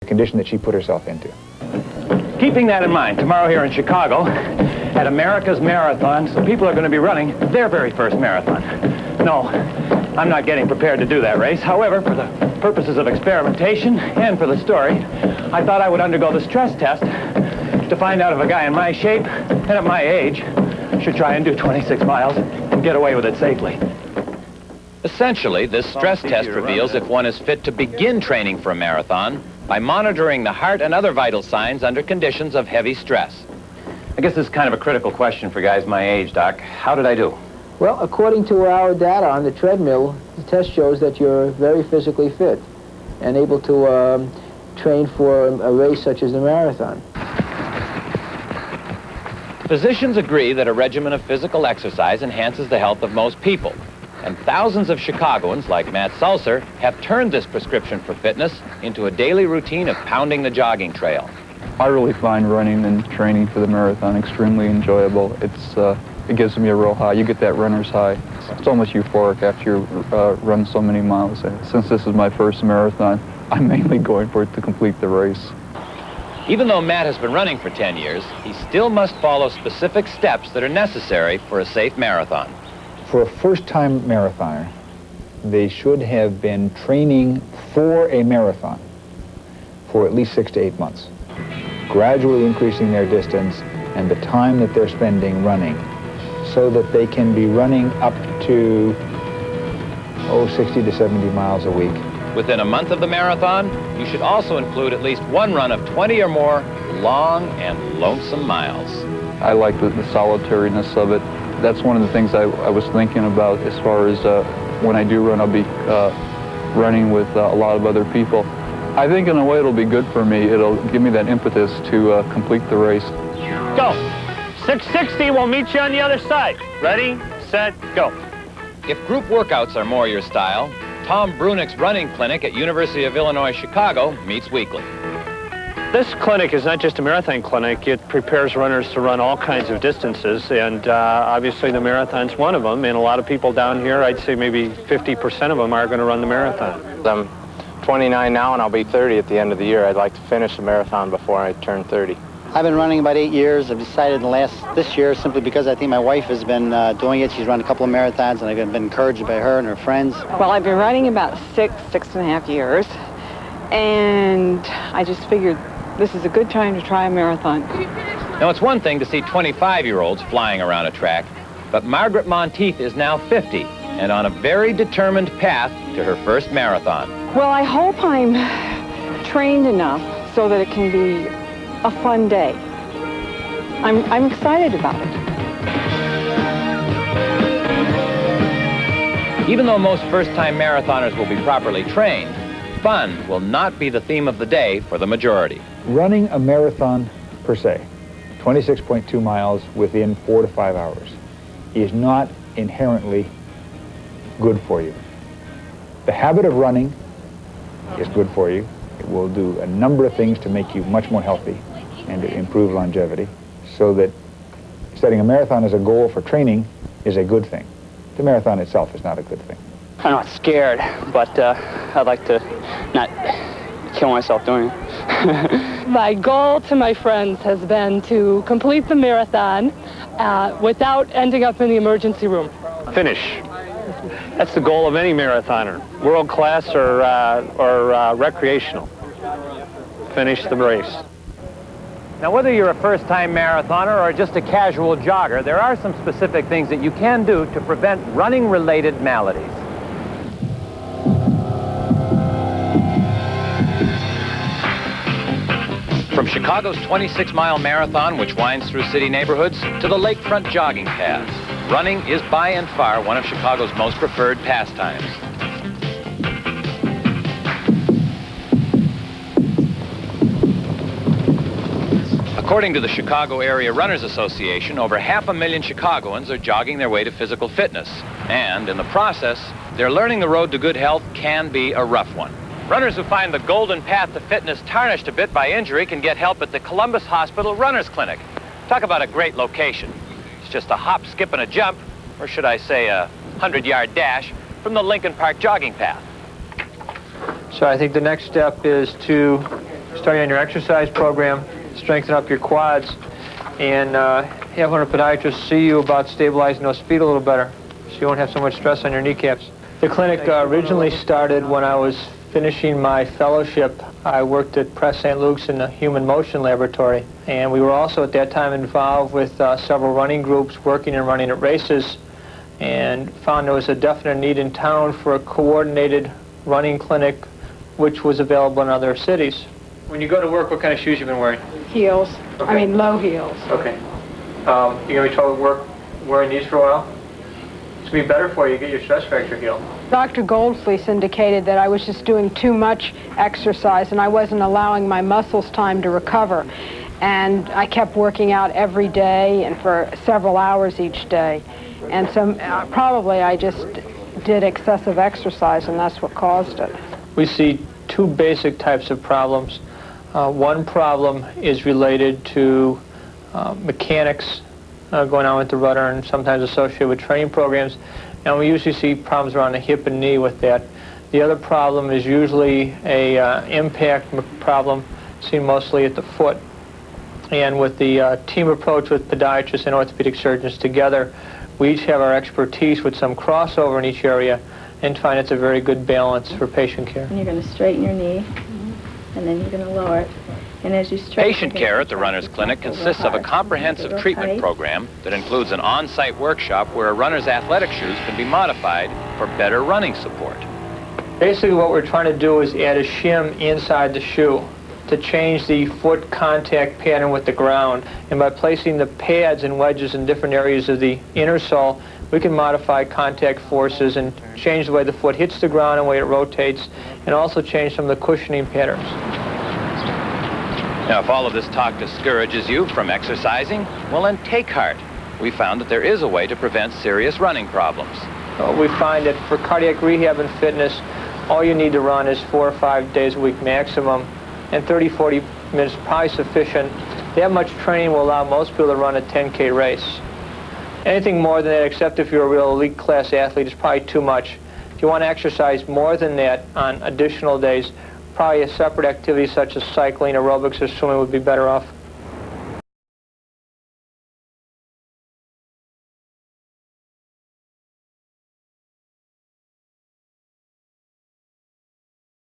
condition that she put herself into. Keeping that in mind, tomorrow here in Chicago, at America's Marathon, some people are going to be running their very first marathon. No, I'm not getting prepared to do that race. However, for the purposes of experimentation and for the story, I thought I would undergo the stress test to find out if a guy in my shape and at my age should try and do 26 miles and get away with it safely. Essentially, this stress test reveals if one is fit to begin training for a marathon by monitoring the heart and other vital signs under conditions of heavy stress. I guess this is kind of a critical question for guys my age, Doc. How did I do? Well, according to our data on the treadmill, the test shows that you're very physically fit and able to train for a race such as the marathon. Physicians agree that a regimen of physical exercise enhances the health of most people. And thousands of Chicagoans, like Matt Sulzer, have turned this prescription for fitness into a daily routine of pounding the jogging trail. I really find running and training for the marathon extremely enjoyable. It gives me a real high. You get that runner's high. It's almost euphoric after you run so many miles. Since this is my first marathon, I'm mainly going for it to complete the race. Even though Matt has been running for 10 years, he still must follow specific steps that are necessary for a safe marathon. For a first-time marathoner, they should have been training for a marathon for at least 6 to 8 months, gradually increasing their distance and the time that they're spending running so that they can be running up to, 60 to 70 miles a week. Within a month of the marathon, you should also include at least one run of 20 or more long and lonesome miles. I like the solitariness of it. That's one of the things I was thinking about as far as when I do run, I'll be running with a lot of other people. I think in a way it'll be good for me. It'll give me that impetus to complete the race. Go. 660, we'll meet you on the other side. Ready, set, go. If group workouts are more your style, Tom Brunick's running clinic at University of Illinois, Chicago meets weekly. This clinic is not just a marathon clinic. It prepares runners to run all kinds of distances, and obviously the marathon's one of them, and a lot of people down here, I'd say maybe 50% of them are going to run the marathon. I'm 29 now, and I'll be 30 at the end of the year. I'd like to finish the marathon before I turn 30. I've been running about 8 years. I've decided this year simply because I think my wife has been doing it. She's run a couple of marathons, and I've been encouraged by her and her friends. Well, I've been running about 6.5 years, and I just figured this is a good time to try a marathon. Now, it's one thing to see 25-year-olds flying around a track, but Margaret Monteith is now 50 and on a very determined path to her first marathon. Well, I hope I'm trained enough so that it can be a fun day. I'm excited about it. Even though most first-time marathoners will be properly trained, fun will not be the theme of the day for the majority. Running a marathon per se, 26.2 miles within 4 to 5 hours, is not inherently good for you. The habit of running is good for you. It will do a number of things to make you much more healthy and to improve longevity, so that setting a marathon as a goal for training is a good thing. The marathon itself is not a good thing. I'm not scared, but I'd like to not kill myself doing it. My goal to my friends has been to complete the marathon without ending up in the emergency room. Finish. That's the goal of any marathoner, world class or recreational. Finish the race. Now, whether you're a first-time marathoner or just a casual jogger, there are some specific things that you can do to prevent running-related maladies. From Chicago's 26-mile marathon, which winds through city neighborhoods, to the lakefront jogging paths, running is by and far one of Chicago's most preferred pastimes. According to the Chicago Area Runners Association, over 500,000 Chicagoans are jogging their way to physical fitness. And in the process, they're learning the road to good health can be a rough one. Runners who find the golden path to fitness tarnished a bit by injury can get help at the Columbus Hospital Runners Clinic. Talk about a great location. It's just a hop, skip, and a jump, or should I say a 100-yard dash, from the Lincoln Park jogging path. So I think the next step is to start starting on your exercise program, strengthen up your quads, and have one of the podiatrists see you about stabilizing those feet a little better so you won't have so much stress on your kneecaps. The clinic originally started when I was finishing my fellowship. I worked at Press St. Luke's in the Human Motion Laboratory, and we were also at that time involved with several running groups working and running at races, and found there was a definite need in town for a coordinated running clinic which was available in other cities. When you go to work, what kind of shoes you been wearing? Heels. Okay. I mean, low heels. Okay. You gonna be trouble wearing these for a while? It's gonna be better for you to get your stress fracture healed. Dr. Goldfleece indicated that I was just doing too much exercise and I wasn't allowing my muscles time to recover. And I kept working out every day and for several hours each day. And so probably I just did excessive exercise, and that's what caused it. We see two basic types of problems. One problem is related to mechanics going on with the rudder and sometimes associated with training programs. And we usually see problems around the hip and knee with that. The other problem is usually a impact problem seen mostly at the foot. And with the team approach with podiatrists and orthopedic surgeons together, we each have our expertise with some crossover in each area and find it's a very good balance for patient care. And you're going to straighten your knee, and then you're going to lower it. And as you straighten, Patient care at the Runner's Clinic consists of a comprehensive treatment program that includes an on-site workshop where a runner's athletic shoes can be modified for better running support. Basically what we're trying to do is add a shim inside the shoe to change the foot contact pattern with the ground. And by placing the pads and wedges in different areas of the inner sole, we can modify contact forces and change the way the foot hits the ground and the way it rotates, and also change some of the cushioning patterns. Now, if all of this talk discourages you from exercising, well then take heart. We found that there is a way to prevent serious running problems. We find that for cardiac rehab and fitness, all you need to run is 4 or 5 days a week maximum, and 30, 40 minutes is probably sufficient. That much training will allow most people to run a 10K race. Anything more than that, except if you're a real elite class athlete, is probably too much. If you want to exercise more than that on additional days, probably a separate activity such as cycling, aerobics, or swimming would be better off.